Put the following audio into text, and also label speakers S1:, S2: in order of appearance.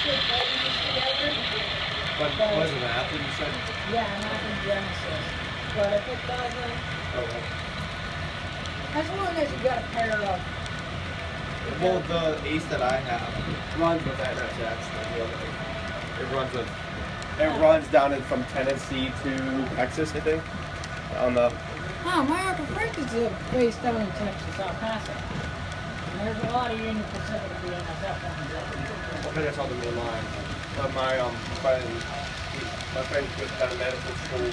S1: actually putting this together.
S2: But was it after you said?
S1: Yeah, not in Genesis. But if it doesn't,
S2: Okay.
S1: as long as you got a pair of.
S2: Well, the Ace that I have runs with that actually. It runs with. It runs down in from Tennessee to Texas, I think. On the.
S1: Oh, my Uncle Frank is based down in Texas, El Paso. And there's a lot of Union Pacific BNSF ones there.
S2: I think that's on the main line. But my friend, my friend went down to medical school.